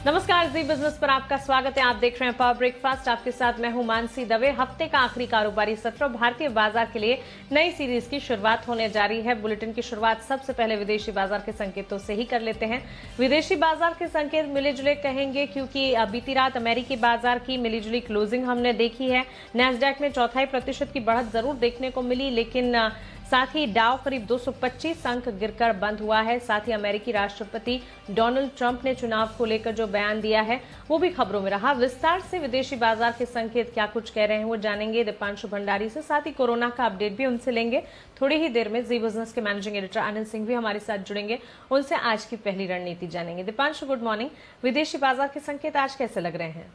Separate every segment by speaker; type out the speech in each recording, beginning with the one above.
Speaker 1: नमस्कार, जी बिजनेस पर आपका स्वागत है। आप देख रहे हैं पावर ब्रेकफास्ट। आपके साथ मैं हूं मानसी दवे। हफ्ते का आखिरी कारोबारी सत्र भारतीय बाजार के लिए नई सीरीज की शुरुआत होने जा रही है। बुलेटिन की शुरुआत सबसे पहले विदेशी बाजार के संकेतों से ही कर लेते हैं। विदेशी बाजार के संकेत मिले जुले कहेंगे, क्योंकि बीती रात अमेरिकी बाजार की मिलीजुली क्लोजिंग हमने देखी है। नैस्डैक में 0.25% की बढ़त जरूर देखने को मिली, लेकिन साथ ही डाउ करीब 225 अंक गिरकर बंद हुआ है। साथ ही अमेरिकी राष्ट्रपति डोनाल्ड ट्रंप ने चुनाव को लेकर जो बयान दिया है वो भी खबरों में रहा। विस्तार से विदेशी बाजार के संकेत क्या कुछ कह रहे हैं वो जानेंगे दीपांशु भंडारी से। साथ ही कोरोना का अपडेट भी उनसे लेंगे। थोड़ी ही देर में जी बिजनेस के मैनेजिंग एडिटर अनिल सिंह भी हमारे साथ जुड़ेंगे, उनसे आज की पहली रणनीति जानेंगे। Deepanshu, good morning. विदेशी बाजार के संकेत आज कैसे लग रहे हैं?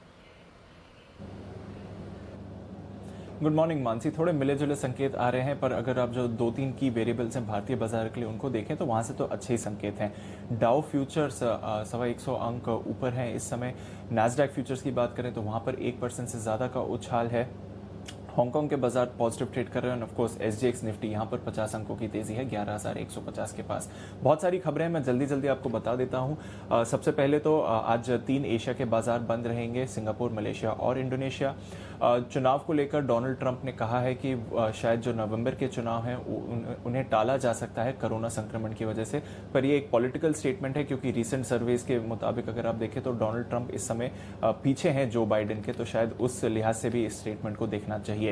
Speaker 2: Good morning Mansi. थोड़े मिले जुले संकेत आ रहे हैं, पर अगर आप जो 2-3 की वेरिएबल्स हैं भारतीय बाजार के लिए उनको देखें तो वहां से तो अच्छे ही संकेत हैं। डाउ फ्यूचर्स 125 अंक ऊपर हैं इस समय। नैस्डैक फ्यूचर्स की बात करें तो वहां पर 1% से ज्यादा का उछाल है। हांगकांग के बाजार पॉजिटिव ट्रेड कर रहे हैं। ऑफ कोर्स एसजीएक्स निफ्टी यहाँ पर 50 अंकों की तेजी है, 11,150 के पास। बहुत सारी खबरें हैं, मैं जल्दी जल्दी आपको बता देता हूँ। सबसे पहले तो आज 3 एशिया के बाजार बंद रहेंगे, सिंगापुर, मलेशिया और इंडोनेशिया। चुनाव को लेकर डोनाल्ड ट्रंप ने कहा है कि शायद जो नवंबर के चुनाव हैं उन्हें टाला जा सकता है कोरोना संक्रमण की वजह से, पर ये एक पॉलिटिकल स्टेटमेंट है, क्योंकि रिसेंट सर्वेज के मुताबिक अगर आप देखें तो डोनाल्ड ट्रंप इस समय पीछे हैं जो बाइडेन के, तो शायद उस लिहाज से भी इस स्टेटमेंट को देखना चाहिए।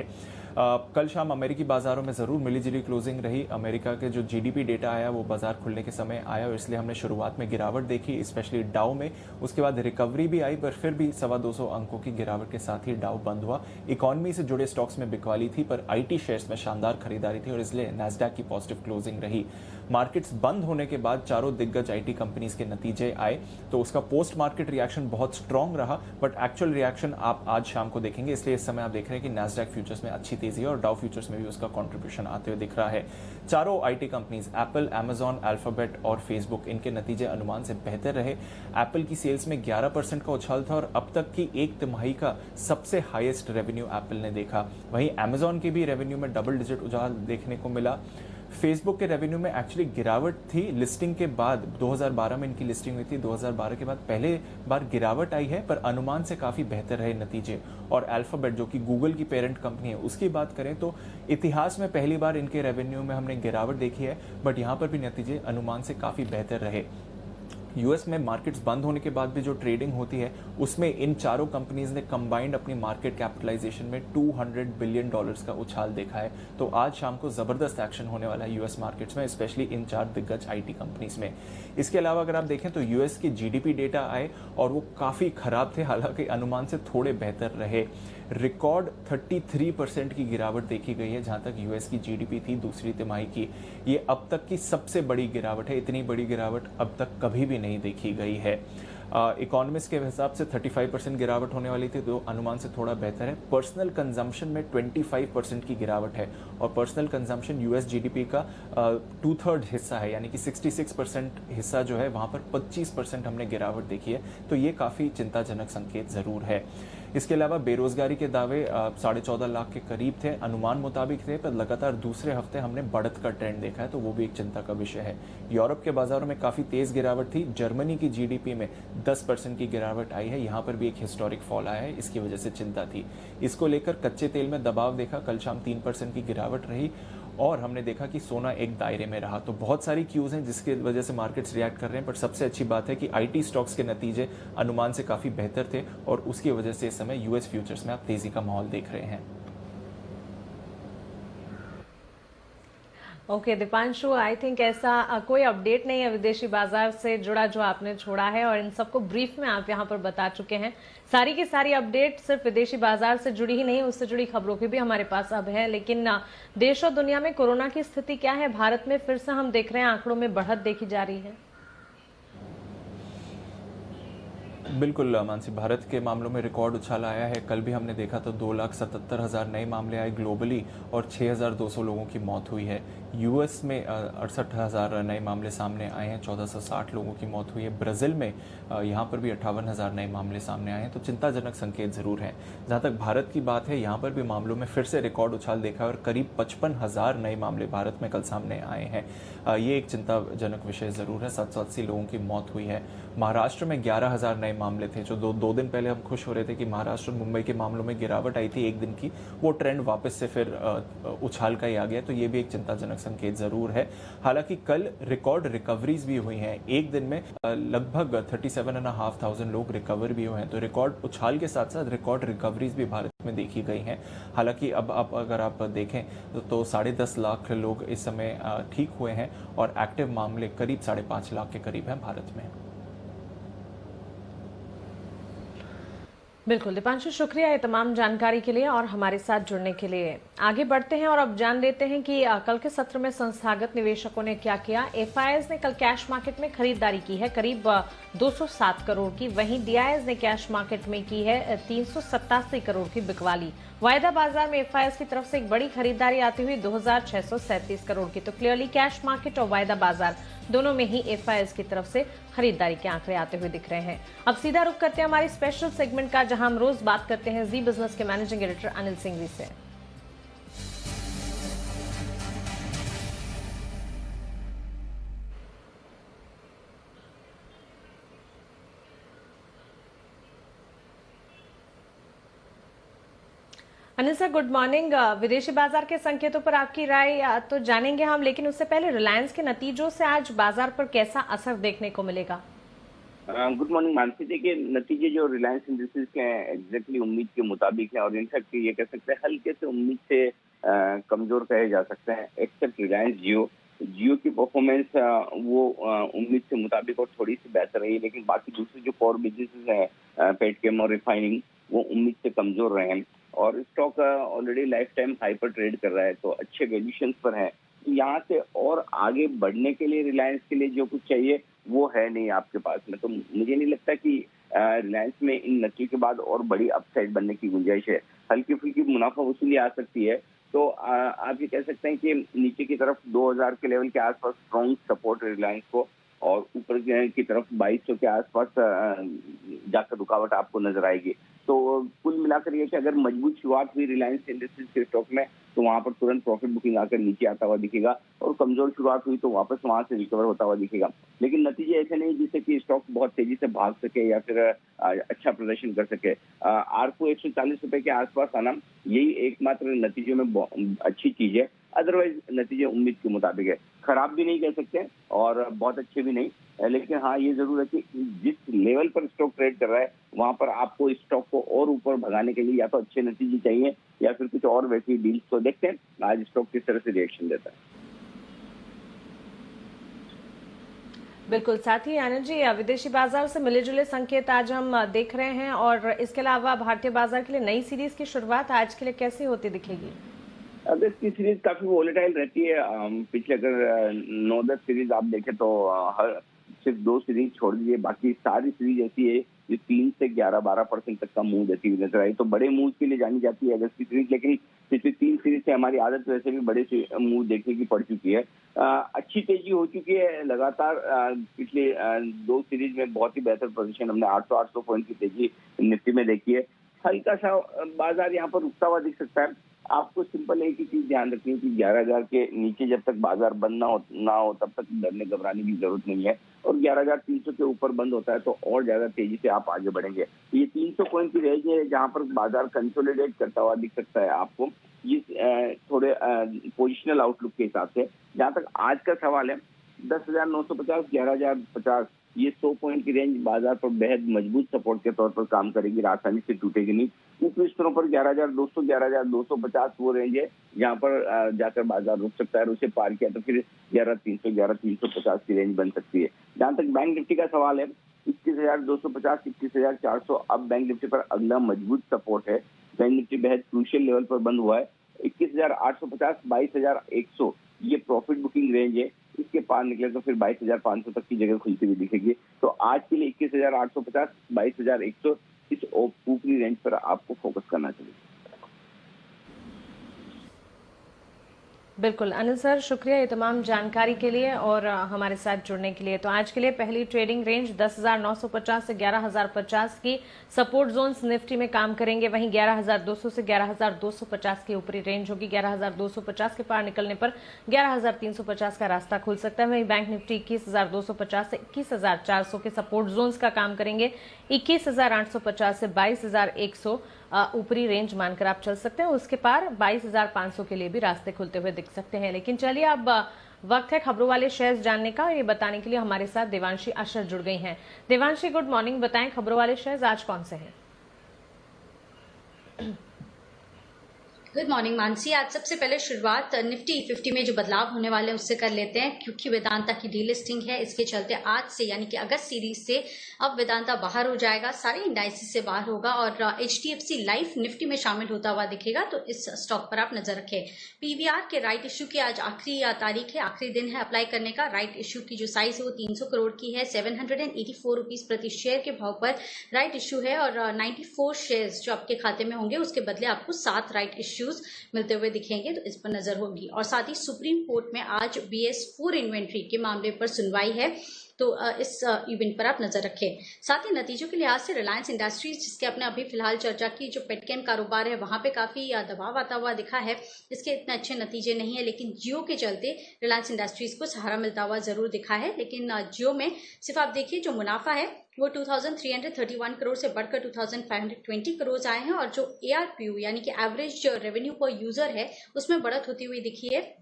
Speaker 2: कल शाम अमेरिकी बाजारों में जरूर मिलीजुली क्लोजिंग रही। अमेरिका के जो जीडीपी डेटा आया वो बाजार खुलने के समय आया और इसलिए हमने शुरुआत में गिरावट देखी, स्पेशली डाउ में। उसके बाद रिकवरी भी आई, पर फिर भी 225 अंकों की गिरावट के साथ ही डाउ बंद हुआ। इकोनॉमी से जुड़े स्टॉक्स में बिकवाली थी, पर आईटी शेयर्स में शानदार खरीदारी थी और इसलिए नैस्डैक की पॉजिटिव क्लोजिंग रही। मार्केट्स बंद होने के बाद चारों दिग्गज आईटी कंपनीज के नतीजे आए तो उसका पोस्ट मार्केट रिएक्शन बहुत स्ट्रांग रहा, बट एक्चुअल रिएक्शन आप आज शाम को देखेंगे। इसलिए इस समय आप देख रहे हैं कि नैस्डैक फ्यूचर्स में अच्छी तेजी है और डाउ फ्यूचर्स में भी उसका कंट्रीब्यूशन आते हुए दिख रहा है। चारों IT companies Apple, Amazon, alphabet और फेसबुक, इनके नतीजे अनुमान से बेहतर रहे। एप्पल की सेल्स में 11% का उछाल था और अब तक की एक तिमाही का सबसे हाईएस्ट रेवेन्यू एप्पल ने देखा। वहीं अमेजॉन की भी रेवेन्यू में डबल डिजिट उछाल देखने को मिला। फेसबुक के रेवेन्यू में एक्चुअली गिरावट थी लिस्टिंग के बाद। 2012 में इनकी लिस्टिंग हुई थी, 2012 के बाद पहले बार गिरावट आई है, पर अनुमान से काफी बेहतर रहे नतीजे। और अल्फाबेट जो कि गूगल की पेरेंट कंपनी है उसकी बात करें तो इतिहास में पहली बार इनके रेवेन्यू में हमने गिरावट देखी है, बट यहां पर भी नतीजे अनुमान से काफी बेहतर रहे। यूएस में मार्केट्स बंद होने के बाद भी जो ट्रेडिंग होती है उसमें इन चारों कंपनीज ने कंबाइंड अपनी मार्केट कैपिटलाइजेशन में $200 बिलियन का उछाल देखा है। तो आज शाम को जबरदस्त एक्शन होने वाला है यूएस मार्केट्स में, स्पेशली इन 4 दिग्गज आईटी कंपनीज में। इसके अलावा अगर आप देखें तो यूएस की जीडीपी डेटा आए और वो काफी खराब थे, हालांकि अनुमान से थोड़े बेहतर रहे। रिकॉर्ड 33% की गिरावट देखी गई है जहां तक यूएस की जीडीपी थी दूसरी तिमाही की। ये अब तक की सबसे बड़ी गिरावट है, इतनी बड़ी गिरावट अब तक कभी भी नहीं देखी गई है। इकोनॉमिस्ट के हिसाब से 35% गिरावट होने वाली थी, तो अनुमान से थोड़ा बेहतर है। पर्सनल कंजम्पशन में 25% की गिरावट है और पर्सनल कंजम्पशन यूएस जीडीपी का 2/3 हिस्सा है, यानी कि 66% हिस्सा जो है वहां पर 25% हमने गिरावट देखी है। तो ये काफी चिंताजनक संकेत जरूर है। इसके अलावा बेरोजगारी के दावे 14.5 लाख के करीब थे, अनुमान मुताबिक थे, पर लगातार दूसरे हफ्ते हमने बढ़त का ट्रेंड देखा है, तो वो भी एक चिंता का विषय है। यूरोप के बाजारों में काफी तेज गिरावट थी। जर्मनी की जीडीपी में 10% की गिरावट आई है, यहाँ पर भी एक हिस्टोरिक फॉल आया है, इसकी वजह से चिंता थी। इसको लेकर कच्चे तेल में दबाव देखा, कल शाम 3% की गिरावट रही और हमने देखा कि सोना एक दायरे में रहा। तो बहुत सारी क्यूज हैं जिसकी वजह से मार्केट्स रिएक्ट कर रहे हैं, पर सबसे अच्छी बात है कि आईटी स्टॉक्स के नतीजे अनुमान से काफी बेहतर थे और उसकी वजह से इस समय यूएस फ्यूचर्स में आप तेजी का माहौल देख रहे हैं।
Speaker 1: ओके दीपांशु, आई थिंक ऐसा कोई अपडेट नहीं है विदेशी बाजार से जुड़ा जो आपने छोड़ा है और इन सबको ब्रीफ में आप यहाँ पर बता चुके हैं। सारी की सारी अपडेट सिर्फ विदेशी बाजार से जुड़ी ही नहीं, उससे जुड़ी खबरों की भी हमारे पास अब है। लेकिन देश और दुनिया में कोरोना की स्थिति क्या है? भारत में फिर से हम देख रहे हैं आंकड़ों में बढ़त देखी जा रही है।
Speaker 2: बिल्कुल मानसी, भारत के मामलों में रिकॉर्ड उछाल आया है। कल भी हमने देखा तो 2,77,000 नए मामले आए ग्लोबली और 6,200 लोगों की मौत हुई है। यूएस में 68,000 नए मामले सामने आए हैं, 1,460 लोगों की मौत हुई है। ब्राजील में यहाँ पर भी 58,000 नए मामले सामने आए हैं, तो चिंताजनक संकेत जरूर हैं। जहाँ तक भारत की बात है, यहाँ पर भी मामलों में फिर से रिकॉर्ड उछाल देखा और करीब 55,000 नए मामले भारत में कल सामने आए हैं। ये एक चिंताजनक विषय जरूर है। 780 लोगों की मौत हुई है। महाराष्ट्र में 11,000 नए मामले थे। जो दो दिन पहले हम खुश हो रहे थे कि महाराष्ट्र और मुंबई के मामलों में गिरावट आई थी एक दिन की, वो ट्रेंड वापस से फिर उछाल का ही आ गया। तो ये भी एक चिंताजनक संकेत जरूर है। हालांकि कल रिकॉर्ड रिकवरीज भी हुई हैं। एक दिन में लगभग 37,500 लोग रिकवर भी हुए हैं। तो रिकॉर्ड उछाल के साथ साथ रिकॉर्ड रिकवरीज भी भारत में देखी गई हैं। हालांकि अब अगर आप देखें तो 10.5 लाख लोग इस समय ठीक हुए हैं और एक्टिव मामले करीब 5.5 लाख के करीब हैं भारत में।
Speaker 1: बिल्कुल दीपांशु, शुक्रिया ये तमाम जानकारी के लिए और हमारे साथ जुड़ने के लिए। आगे बढ़ते हैं और अब जान लेते हैं कि कल के सत्र में संस्थागत निवेशकों ने क्या किया। एफआईआईज ने कल कैश मार्केट में खरीदारी की है करीब 207 करोड़ की। वहीं डीआईएस ने कैश मार्केट में की है 387 करोड़ की बिकवाली। वायदा बाजार में एफआईआईज की तरफ से एक बड़ी खरीदारी आती हुई 2,637 करोड़ की। तो क्लियरली कैश मार्केट और वायदा बाजार दोनों में ही एफआईआईज की तरफ से खरीदारी के आंकड़े आते हुए दिख रहे हैं। अब सीधा रुख करते हैं हमारी स्पेशल सेगमेंट का, जहां हम रोज बात करते हैं जी बिजनेस के मैनेजिंग एडिटर अनिल सिंघवी से। Anil sir, good morning. विदेशी बाजार के संकेतों पर आपकी राय तो जानेंगे हम, लेकिन उससे पहले रिलायंस के नतीजों से आज बाजार पर कैसा असर देखने को मिलेगा?
Speaker 3: Good morning Mansi. देखिए, नतीजे जो रिलायंस इंडस्ट्रीज के हैं एग्जैक्टली उम्मीद के मुताबिक है, और इनफैक्ट ये कह सकते हैं हल्के से उम्मीद से कमजोर कहे जा सकते हैं, एक्सेप्ट रिलायंस जियो। जियो की परफॉर्मेंस वो उम्मीद से मुताबिक और थोड़ी सी बेहतर रही, लेकिन बाकी दूसरे जो कोर बिजनेसेस हैं पेट्रोकेम और रिफाइनिंग, वो उम्मीद से कमजोर रहे हैं। और stock already life time high पर ट्रेड कर रहा है, तो अच्छे वैल्यूएशन पर है। यहाँ से और आगे बढ़ने के लिए रिलायंस के लिए जो कुछ चाहिए वो है नहीं आपके पास में। तो मुझे नहीं लगता कि रिलायंस में इन नतीजों के बाद और बड़ी अपसाइड बनने की गुंजाइश है। हल्की फुल्की मुनाफा वसूली आ सकती है। तो आप ये कह सकते हैं कि नीचे की तरफ 2000 के लेवल के आसपास स्ट्रॉन्ग सपोर्ट है रिलायंस को, और ऊपर की तरफ 2200 के आसपास जाकर रुकावट आपको नजर आएगी। तो कुल मिलाकर ये कि अगर मजबूत शुरुआत हुई रिलायंस इंडस्ट्रीज के स्टॉक में, तो वहां पर तुरंत प्रॉफिट बुकिंग आकर नीचे आता हुआ दिखेगा, और कमजोर शुरुआत हुई तो वापस वहां से रिकवर होता हुआ दिखेगा। लेकिन नतीजे ऐसे नहीं जिससे कि स्टॉक बहुत तेजी से भाग सके या फिर अच्छा प्रदर्शन कर सके। आरपू 140 रुपए के आसपास आना यही एकमात्र नतीजों में अच्छी चीज है। अदरवाइज नतीजे उम्मीद के मुताबिक है, खराब भी नहीं कह सकते और बहुत अच्छे भी नहीं। लेकिन हाँ, ये जरूर है कि जिस लेवल पर स्टॉक ट्रेड कर रहा है वहां पर आपको स्टॉक को और ऊपर भगाने के लिए या तो अच्छे नतीजे चाहिए या फिर कुछ और वैसी डील्स। तो देखते हैं आज स्टॉक किस तरह से रिएक्शन देता है।
Speaker 1: बिल्कुल, साथ ही आनंद जी, विदेशी बाजार से मिले जुले संकेत आज हम देख रहे हैं, और इसके अलावा भारतीय बाजार के लिए नई सीरीज की शुरुआत आज के लिए कैसी होती दिखेगी?
Speaker 3: अगर इसकी सीरीज काफी वोलेटाइल रहती है। पिछले अगर 9-10 सीरीज आप देखें तो हर सिर्फ 2 सीरीज छोड़ दीजिए, बाकी सारी सीरीज ऐसी है जो 3 से 11-12% तक का मूव देती हुई नजर आई। तो बड़े मूव के लिए जानी जाती है अगस्त की सीरीज, लेकिन पिछली 3 सीरीज से हमारी आदत वैसे भी बड़े मूव देखने की पड़ चुकी है। अच्छी तेजी हो चुकी है लगातार। पिछले 2 सीरीज में बहुत ही बेहतर पोजीशन हमने 800 पॉइंट की तेजी निफ्टी में देखी है। हल्का सा बाजार यहाँ पर रुकता हुआ दिख सकता है। आपको सिंपल एक ही चीज ध्यान रखनी है कि 11,000 के नीचे जब तक बाजार बंद ना हो तब तक डरने घबराने की जरूरत नहीं है, और 11,300 के ऊपर बंद होता है तो और ज्यादा तेजी से आप आगे बढ़ेंगे। ये 300 पॉइंट की रेंज है जहां पर बाजार कंसोलिडेट करता हुआ दिख सकता है आपको, ये थोड़े पोजिशनल आउटलुक के हिसाब से। जहां तक आज का सवाल है 10,950, 11,050, ये 100 पॉइंट की रेंज बाजार पर बेहद मजबूत सपोर्ट के तौर पर काम करेगी, आसानी से टूटेगी नहीं। ऊपरी स्तरों पर 11,200, 11,250 वो रेंज है जहां पर जाकर बाजार रुक सकता है, और उसे पार किया तो फिर 11,300, 11,350 की रेंज बन सकती है। जहां तक बैंक निफ्टी का सवाल है 21,250, 21,400 अब बैंक निफ्टी पर अगला मजबूत सपोर्ट है। बैंक निफ्टी बेहद क्रूशियल लेवल पर बंद हुआ है। 21,850, 22,100 ये प्रॉफिट बुकिंग रेंज है। इसके पार निकले तो फिर 22,500 तक की जगह खुलती हुई दिखेगी। तो आज के लिए 21,850, 22,100 इस ऊपरी रेंज पर आपको फोकस करना चाहिए।
Speaker 1: बिल्कुल अनिल सर, शुक्रिया ये तमाम जानकारी के लिए और हमारे साथ जुड़ने के लिए। तो आज के लिए पहली ट्रेडिंग रेंज 10,950 से 11,050 की सपोर्ट जोन्स निफ्टी में काम करेंगे, वहीं 11,200 से 11,250 की ऊपरी रेंज होगी। 11,250 के पार निकलने पर 11,350 का रास्ता खुल सकता है। वहीं बैंक निफ्टी 21,250 से 21,400 के सपोर्ट जोन्स का काम करेंगे। 21,850 से 22,100 ऊपरी रेंज मानकर आप चल सकते हैं। उसके पार 22,500 के लिए भी रास्ते खुलते हुए दिख सकते हैं। लेकिन चलिए अब वक्त है खबरों वाले शेयर्स जानने का। ये बताने के लिए हमारे साथ देवांशी आशर जुड़ गई हैं। Devanshi, good morning. बताएं खबरों वाले शेयर्स आज कौन से हैं?
Speaker 4: Good morning Mansi. आज सबसे पहले शुरुआत निफ्टी 50 में जो बदलाव होने वाले हैं उससे कर लेते हैं, क्योंकि वेदांता की डीलिस्टिंग है। इसके चलते आज से यानी कि अगस्त सीरीज से अब वेदांता बाहर हो जाएगा, सारे इंडाइसिस से बाहर होगा और HDFC लाइफ निफ्टी में शामिल होता हुआ दिखेगा। तो इस स्टॉक पर आप नजर रखें। PVR के राइट इश्यू की आज आखिरी तारीख है, आखिरी दिन है अप्लाई करने का। राइट इश्यू की जो साइज है वो 300 करोड़ की है। 784 रुपीज प्रति शेयर के भाव पर राइट इश्यू है और 94 शेयर्स जो आपके खाते में होंगे उसके बदले आपको 7 राइट इश्यूज मिलते हुए दिखेंगे। तो इस पर नजर होगी। और साथ ही सुप्रीम कोर्ट में आज BS4 इन्वेंट्री के मामले पर सुनवाई है, तो इस इवेंट पर आप नजर रखें। साथ ही नतीजों के लिहाज से रिलायंस इंडस्ट्रीज, जिसके अपने अभी फिलहाल चर्चा की जो पेटकेम कारोबार है वहां पे काफी दबाव आता हुआ दिखा है। इसके इतने अच्छे नतीजे नहीं है, लेकिन जियो के चलते रिलायंस इंडस्ट्रीज को सहारा मिलता हुआ जरूर दिखा है। लेकिन जियो में सिर्फ आप देखिए जो मुनाफा है वो 2,331 करोड़ से बढ़कर 2,520 करोड़ आए हैं और जो ARPU यानी कि एवरेज रेवेन्यू पर यूजर है उसमें बढ़त होती हुई दिखी है।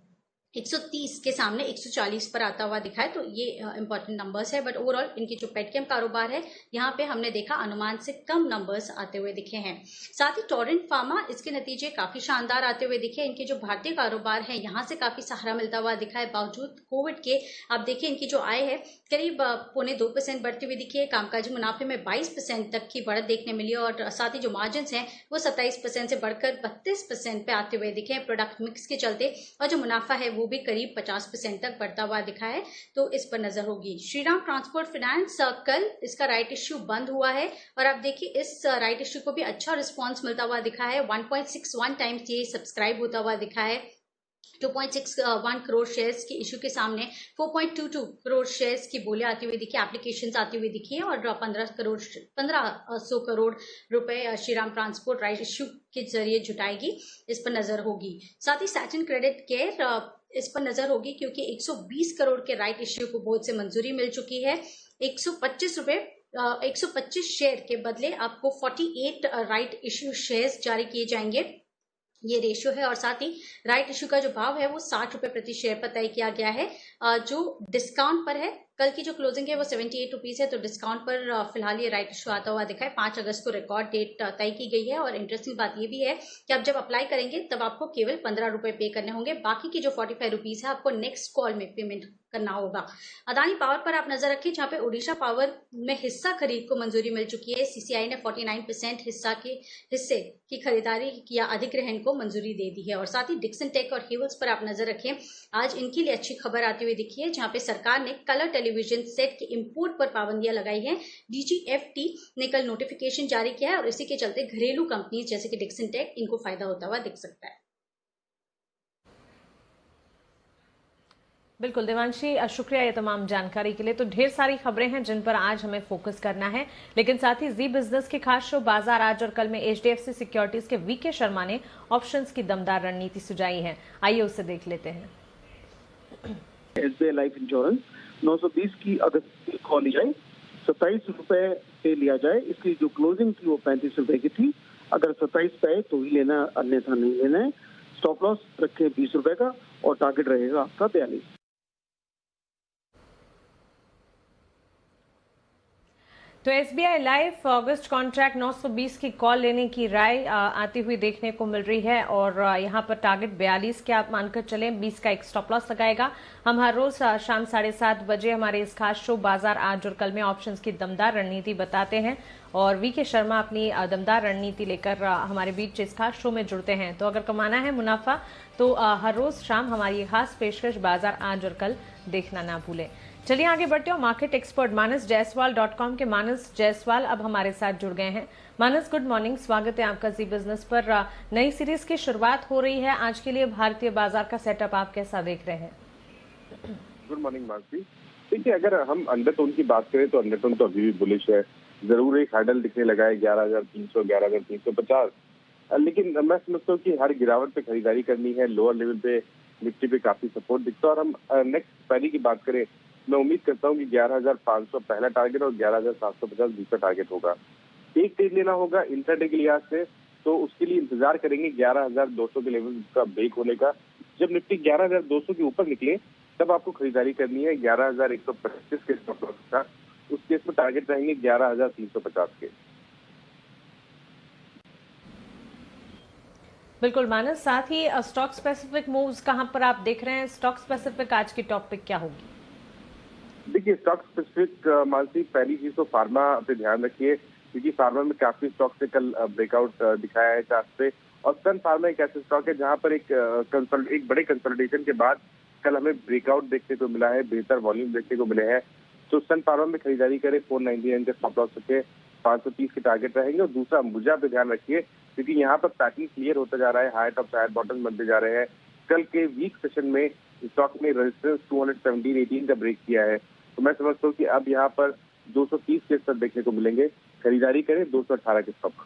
Speaker 4: 130 के सामने 140 पर आता हुआ दिखा है। तो ये इंपॉर्टेंट नंबर्स है। बट ओवरऑल इनकी जो पेटकेम कारोबार है यहाँ पे हमने देखा अनुमान से कम नंबर्स आते हुए दिखे हैं। साथ ही टोरेंट फार्मा, इसके नतीजे काफी शानदार आते हुए दिखे। इनके जो भारतीय कारोबार है यहाँ से काफी सहारा मिलता हुआ दिखा है। बावजूद कोविड के आप देखिए इनकी जो आय है करीब 0.25% बढ़ती हुई दिखी है। कामकाजी मुनाफे में 22% तक की बढ़त देखने मिली और साथ ही जो मार्जिन है वो 27% से बढ़कर 32% पे आते हुए दिखे। प्रोडक्ट मिक्स के चलते और जो मुनाफा है वो भी करीब 50% तक बढ़ता हुआ दिखा है। तो इस पर नजर होगी। श्रीराम ट्रांसपोर्ट फाइनेंस, कल इसका राइट इश्यू बंद हुआ है और आप देखिए इस राइट इश्यू को भी अच्छा रिस्पॉन्स मिलता हुआ दिखा है। 1.61 टाइम्स ये सब्सक्राइब होता हुआ दिखा है। 2.61 करोड़ शेयर्स के इशू के सामने 4.22 करोड़ शेयर्स की बोले आती हुई दिखी, एप्लीकेशंस आती हुई दिखी है और 1500 करोड़ रुपए श्रीराम ट्रांसपोर्ट राइट इश्यू के जरिए जुटाएगी। इस पर नजर होगी। साथ ही सैटिन क्रेडिट केयर, इस पर नजर होगी क्योंकि 120 करोड़ के राइट इश्यू को बोर्ड से मंजूरी मिल चुकी है। 125 शेयर के बदले आपको 48 राइट इश्यू शेयर्स जारी किए जाएंगे। ये रेशियो है और साथ ही राइट इश्यू का जो भाव है वो 60 रुपए प्रति शेयर पर तय किया गया है, जो डिस्काउंट पर है। कल की जो क्लोजिंग है वो 78 रुपीज है, तो डिस्काउंट पर फिलहाल ये राइट इश्यू आता हुआ दिखा है। 5 अगस्त को रिकॉर्ड डेट तय की गई है और इंटरेस्टिंग बात ये भी है कि आप जब अप्लाई करेंगे तब आपको केवल 15 रुपए पे करने होंगे। बाकी की जो 45 रुपीज है आपको नेक्स्ट कॉल में पेमेंट करना होगा। अदानी पावर पर आप नजर रखिए, जहां पे ओडिशा पावर में हिस्सा खरीद को मंजूरी मिल चुकी है। CCI ने 49% हिस्से की खरीदारी या अधिग्रहण को मंजूरी दे दी है। और साथ ही डिक्सन टेक और हेवल्स पर आप नजर रखें, आज इनके लिए अच्छी खबर आती हुई दिखी है, जहां पे सरकार ने कलर टेलीविजन सेट के इंपोर्ट पर पाबंदियां लगाई हैं। DGFT ने कल नोटिफिकेशन जारी किया है और इसी के चलते घरेलू कंपनी जैसे कि डिक्सन टेक इनको फायदा होता हुआ दिख सकता है।
Speaker 1: बिल्कुल देवांशी, शुक्रिया ये तमाम जानकारी के लिए। तो ढेर सारी खबरें हैं जिन पर आज हमें फोकस करना है, लेकिन साथ ही जी बिजनेस की खास शो बाजार आज और कल में HDFC सिक्योरिटीज के VK शर्मा ने ऑप्शंस की दमदार रणनीति सुझाई है। आइए उसे देख लेते हैं।
Speaker 5: SBI लाइफ इंश्योरेंस 920 की अगस्त की कॉल ली जाए, 27 रुपए पे लिया जाए। इसकी जो क्लोजिंग थी वो 35 रुपए की थी। अगर 27 पे तो ही लेना, अन्यथा नहीं लेना है। स्टॉप लॉस रखें 20 रुपए का और टारगेट रहेगा आपका 42।
Speaker 1: तो SBI लाइफ अगस्त कॉन्ट्रैक्ट 920 की कॉल लेने की राय आती हुई देखने को मिल रही है और यहां पर टारगेट 42 के आप मानकर चलें। 20 का एक स्टॉप लॉस लगाएगा। हम हर रोज शाम 7:30 बजे हमारे इस खास शो बाजार आज और कल में ऑप्शंस की दमदार रणनीति बताते हैं और वी के शर्मा अपनी दमदार रणनीति लेकर हमारे बीच इस खास शो में जुड़ते हैं। तो अगर कमाना है मुनाफा तो हर रोज शाम हमारी ये खास पेशकश बाजार आज और कल देखना ना भूलें। चलिए आगे बढ़ते हैं। मार्केट एक्सपर्ट मानस जायसवाल.com के मानस जायसवाल अब हमारे साथ जुड़ गए हैं। मानस, गुड मॉर्निंग, स्वागत है आपका जी बिजनेस पर। नई सीरीज की शुरुआत हो रही है आज के लिए भारतीय बाजार का सेटअप आप कैसा देख रहे हैं?
Speaker 6: Good morning Mansi. देखिए, अगर हम अंडरटोन की बात करें तो अंडरटोन तो अभी भी बुलिश है। जरूर एक हैंडल दिखने लगा है 11,300 11,350, लेकिन मैं समझता हूँ कि हर गिरावट पे खरीदारी करनी है। लोअर लेवल पे निफ्टी पे काफी सपोर्ट दिखता है। और हम नेक्स्ट एक्सपायरी की बात करें, मैं उम्मीद करता हूँ कि 11,500 पहला टारगेट और 11,750 दूसरा टारगेट होगा। एक ट्रेड लेना होगा इंट्राडे के लिहाज से, तो उसके लिए इंतजार करेंगे 11,200 के लेवल का ब्रेक होने का। जब निफ्टी 11,200 के ऊपर निकले तब आपको खरीदारी करनी है 11,125 के स्टॉप लॉस का। उस केस में टारगेट रहेंगे 11,350 के।
Speaker 1: बिल्कुल मानस, साथ ही स्टॉक स्पेसिफिक मूव्स कहां पर आप देख रहे हैं? स्टॉक स्पेसिफिक आज की टॉपिक क्या होगी?
Speaker 6: देखिए, स्टॉक स्पेसिफिक मानसी, पहली चीज तो फार्मा पे ध्यान रखिए, क्योंकि फार्मा में काफी स्टॉक से कल ब्रेकआउट दिखाया है चार्ट पे। और सन फार्मा एक ऐसा स्टॉक है जहां पर एक बड़े कंसोलिडेशन के बाद कल हमें ब्रेकआउट देखने को मिला है, बेहतर वॉल्यूम देखने को मिले हैं। तो सन फार्मा में खरीदारी करें, 499 के स्टॉप लॉस रखे, 530 के टारगेट रहेंगे। और दूसरा अंबुजा पे ध्यान रखिए, क्योंकि यहाँ पर पैटर्न क्लियर होता जा रहा है, हाई टॉप हाई बॉटम बनते जा रहे हैं। कल के वीक सेशन में स्टॉक ने रेजिस्टेंस 217.18 का ब्रेक किया है। तो मैं समझता हूँ कि अब यहाँ पर 230 के स्तर देखने को मिलेंगे। खरीदारी करें 218 के स्टॉक।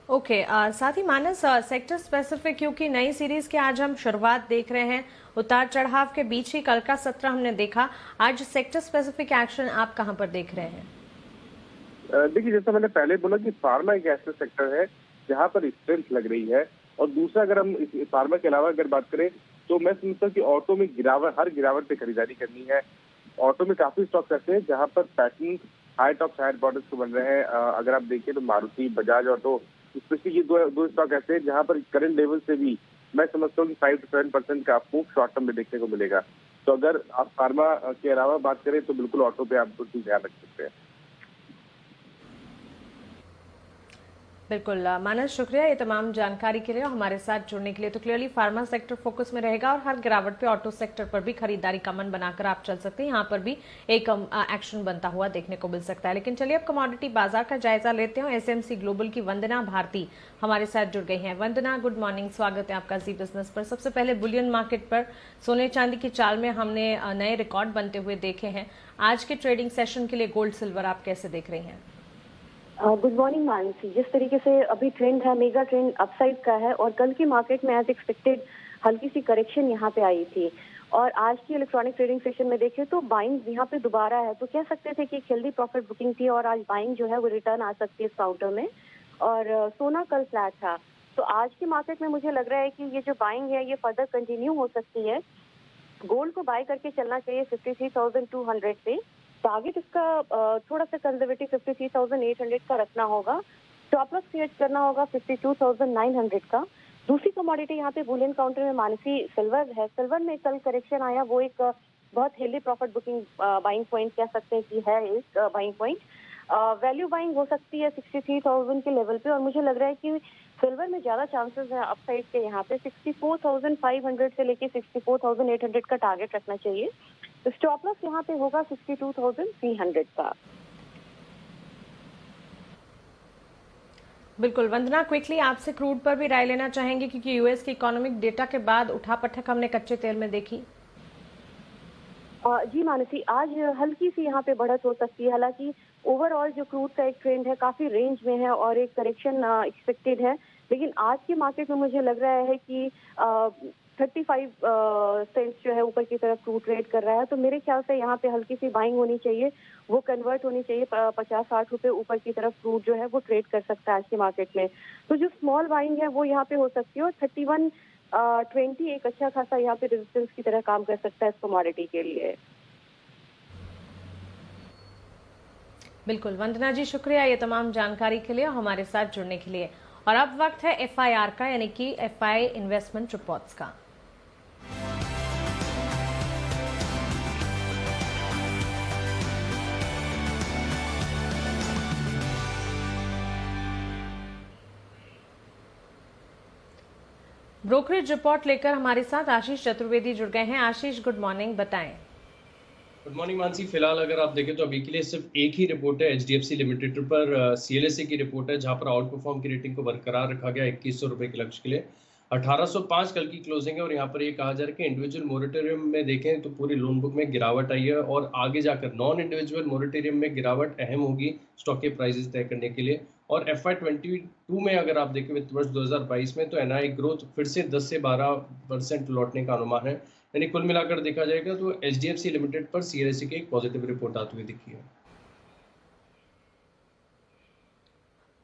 Speaker 1: ओके, साथ ही मानस सेक्टर स्पेसिफिक, क्योंकि नई सीरीज की आज हम शुरुआत देख रहे हैं, उतार चढ़ाव के बीच ही कल का सत्र हमने देखा। आज सेक्टर स्पेसिफिक एक्शन आप कहां पर देख रहे हैं?
Speaker 6: देखिए, जैसा मैंने पहले बोला कि फार्मा एक ऐसा सेक्टर है जहां पर स्ट्रेंथ लग रही है। और दूसरा, अगर हम इस फार्मा के अलावा अगर बात करें तो मैं समझता हूँ कि ऑटो में हर गिरावट पे खरीदारी करनी है। ऑटो में काफी स्टॉक्स ऐसे हैं जहां पर pattern high top high bottoms को बन रहे हैं। अगर आप देखिए तो मारुति, बजाज ऑटो, स्पेशली ये दो स्टॉक ऐसे हैं जहां पर करंट लेवल से भी मैं समझता हूँ कि 5 to 7% का आपको शॉर्ट टर्म में देखने को मिलेगा। तो अगर आप फार्मा के अलावा बात करें तो बिल्कुल ऑटो पे आप कुछ ध्यान रख सकते हैं।
Speaker 1: बिल्कुल मानस, शुक्रिया ये तमाम जानकारी के लिए और हमारे साथ जुड़ने के लिए। तो क्लियरली फार्मा सेक्टर फोकस में रहेगा और हर गिरावट पे ऑटो सेक्टर पर भी खरीदारी का मन बनाकर आप चल सकते हैं। यहाँ पर भी एक एक्शन बनता हुआ देखने को मिल सकता है। लेकिन चलिए अब कमोडिटी बाजार का जायजा लेते हैं। एसएमसी ग्लोबल की वंदना भारती हमारे साथ जुड़ गई हैं। वंदना, गुड मॉर्निंग, स्वागत है आपका जी बिजनेस पर। सबसे पहले बुलियन मार्केट पर सोने चांदी की चाल में हमने नए रिकॉर्ड बनते हुए देखे हैं। आज के ट्रेडिंग सेशन के लिए गोल्ड सिल्वर आप कैसे देख रही हैं?
Speaker 7: Good morning Mansi. जिस तरीके से अभी ट्रेंड है, मेगा ट्रेंड अपसाइड का है और कल की मार्केट में एज एक्सपेक्टेड हल्की सी करेक्शन यहाँ पे आई थी। और आज की इलेक्ट्रॉनिक ट्रेडिंग सेशन में देखें तो बाइंग यहाँ पे दोबारा है, तो कह सकते थे कि एक हेल्दी प्रॉफिट बुकिंग थी और आज बाइंग जो है वो रिटर्न आ सकती है इस काउंटर में। और सोना कल फ्लैट था, तो आज की मार्केट में मुझे लग रहा है कि ये जो बाइंग है ये फर्दर कंटिन्यू हो सकती है। गोल्ड को बाय करके चलना चाहिए 53,200 पे। टारगेट इसका थोड़ा सा कंजर्वेटिव 53,800 का रखना होगा। स्टॉप लॉस क्रिएट करना होगा 52,900 का। दूसरी कमोडिटी यहाँ पे बुलियन काउंटर में मानसी सिल्वर है। सिल्वर में कल करेक्शन आया, वो एक बहुत healthy profit booking buying point कह सकते हैं कि है एक बाइंग पॉइंट। वैल्यू बाइंग हो सकती है 63,000 के लेवल पे और मुझे लग रहा है कि सिल्वर में ज्यादा चांसेस है अपसाइड के। यहाँ पे 64,500 से लेके 64,800 का टारगेट रखना चाहिए। तो स्टॉप लॉस यहाँ पे होगा 62,300 का।
Speaker 1: बिल्कुल वंदना, क्विकली आपसे क्रूड पर भी राय लेना चाहेंगे, क्योंकि यूएस की इकोनॉमिक डेटा के बाद उठापटक हमने कच्चे तेल में देखी।
Speaker 7: जी मानसी, आज हल्की सी यहाँ पे बढ़त हो सकती है। हालांकि ओवरऑल जो क्रूड का एक ट्रेंड है काफी रेंज में है और एक करेक्शन एक्सपेक्टेड है, लेकिन आज की मार्केट में मुझे लग रहा है कि 35 सेंट्स जो है ऊपर की तरफ क्रूड ट्रेड कर रहा है। तो मेरे ख्याल से यहाँ पे हल्की सी बाइंग होनी चाहिए, वो कन्वर्ट होनी चाहिए 50-60 रुपए ऊपर की तरफ क्रूड जो है वो ट्रेड कर सकता है आज की मार्केट में। तो जो स्मॉल बाइंग है वो यहाँ पे हो सकती है और 31.20 एक अच्छा खासा यहाँ पे रेजिस्टेंस की तरह काम कर सकता है इस कमोडिटी के लिए।
Speaker 1: बिल्कुल वंदना जी, शुक्रिया ये तमाम जानकारी के लिए और हमारे साथ जुड़ने के लिए। और अब वक्त है FIR का, यानी कि FI इन्वेस्टमेंट रिपोर्ट्स का। ब्रोकरेज रिपोर्ट लेकर हमारे साथ आशीष चतुर्वेदी जुड़ गए हैं। आशीष, गुड मॉर्निंग, बताएं।
Speaker 8: Good morning Mansi. फिलहाल अगर आप देखें तो अभी के लिए सिर्फ एक ही रिपोर्ट है एचडीएफसी लिमिटेड पर सीएलएसए की रिपोर्ट है, जहां पर आउट परफॉर्म की रेटिंग को बरकरार रखा गया 2100 रुपए के लक्ष्य के लिए। 1805 कल की क्लोजिंग है और यहाँ पर ये कहा जा रहा है कि इंडिविजुअल मोरेटोरियम में देखें तो पूरी लोन बुक में गिरावट आई है और आगे जाकर नॉन इंडिविजुअल मोरेटोरियम में गिरावट अहम होगी स्टॉक के प्राइसेस तय करने के लिए। और FY22 में अगर आप देखें वित्त वर्ष 2022 में तो एनआई ग्रोथ फिर से 10 से 12% लौटने का अनुमान है। यानी कुल मिलाकर देखा जाएगा तो एचडीएफसी लिमिटेड पर सीएलएसए की एक पॉजिटिव रिपोर्ट आती हुई दिखी है।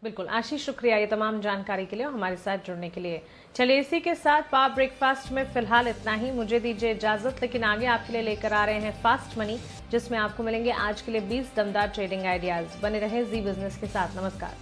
Speaker 1: बिल्कुल आशीष, शुक्रिया ये तमाम जानकारी के लिए और हमारे साथ जुड़ने के लिए। चलिए इसी के साथ पावर ब्रेकफास्ट में फिलहाल इतना ही। मुझे दीजिए इजाजत, लेकिन आगे आपके लिए लेकर आ रहे हैं फास्ट मनी, जिसमें आपको मिलेंगे आज के लिए 20 दमदार ट्रेडिंग आइडियाज। बने रहे जी बिजनेस के साथ। नमस्कार।